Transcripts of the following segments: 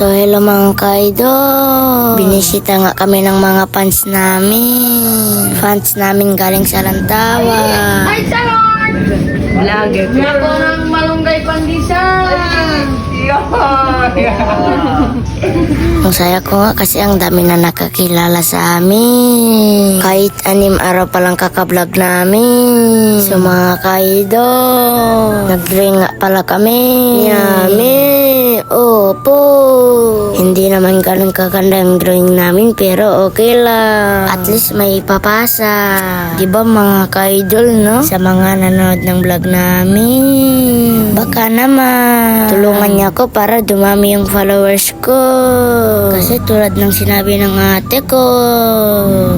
So hello mga ka-idol. Binisita nga kami ng mga fans namin. Fans namin galing sa Lantawa. Ay, salon! Vlogger. Ako ng malunggay pandisan. Ang saya ko nga kasi ang dami na nakakilala sa amin. Kahit 6 araw pa lang kakablog namin. So mga ka-idol, nag-ring nga pala kami. Yummy! Opo! Hindi naman ganun kaganda yung drawing namin pero okay lang. At least may ipapasa. Diba mga ka-idol, no? Sa mga nanonood ng vlog namin. Baka naman tulungan niya ako para dumami yung followers ko. Kasi tulad ng sinabi ng ate ko,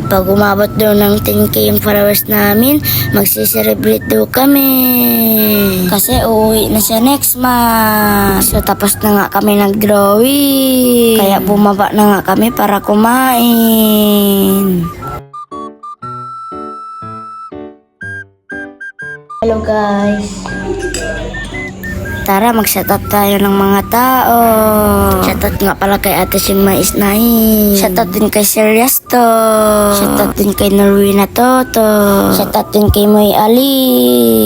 pag umabot daw ng 10k yung followers namin, magsiselebrate daw kami. Kasi uuwi na siya next month. So tapos na nga kami nag-drawing. Kaya bumaba na nga kami para kumain. Hello guys. Tara, mag-shoutout tayo ng mga tao. Shoutout nga pala kay Ate Sing Mais Nahin. Shoutout din kay Sir Yasto. Shoutout din kay Norwina Toto. Shoutout din kay Moy Ali.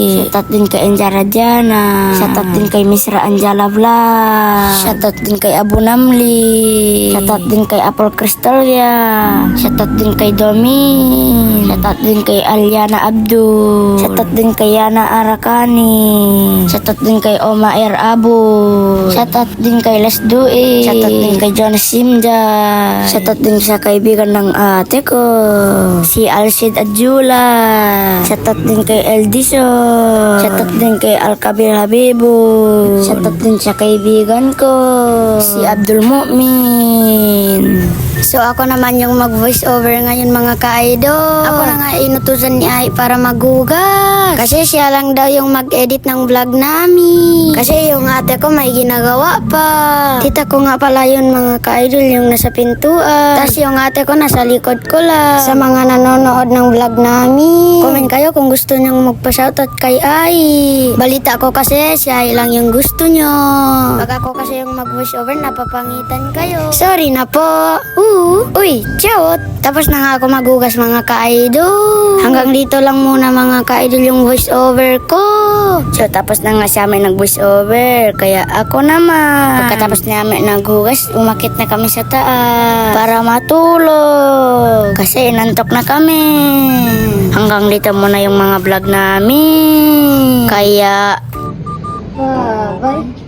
Shoutout din kay Enjara Diana. Shoutout din kay Misra Anjala Vlog. Shoutout din kay Abu Namli. Shoutout din kay Apple Cristalia. Shoutout din kay Domin. Shoutout din kay Aliana Abdul. Shoutout din kay Yana Arakani. Shoutout din kay Oma Air Abu. Shoutout din kay Les Due. Shoutout din kay Jonas Simja. Shoutout din sa kaibigan ng ate ko, si Alcid Adjula. Shoutout din kay Eldiso. Shoutout din kay Alkabir Habibu. Shoutout din sa kaibigan ko, si Abdul Mu'min. So ako naman yung mag-voice over ngayon mga ka-idol. Ako na nga inutusan ni Ai para maghugas. Kasi siya lang daw yung mag-edit ng vlog namin. Kasi yung ate ko may ginagawa pa. Tita ko nga pala yun mga ka-idol, yung nasa pintuan. Tapos yung ate ko nasa likod ko lang. Sa mga nanonood ng vlog namin, comment kayo kung gusto nyong magpa-shoutout kay Ai. Balita ko kasi si Ai lang yung gusto nyo. Pag ako kasi yung mag-voice over, napapangitan kayo. Sorry na po. Uy, chot! Tapos na nga ako maghugas mga ka-idol. Hanggang dito lang muna mga ka-idol yung voice over ko. So tapos na nga sa amin nag-voice over. Kaya ako naman, pagkatapos namin naghugas, umakit na kami sa taas para matulog. Kasi inantok na kami. Hanggang dito muna yung mga vlog namin. Kaya bye-bye.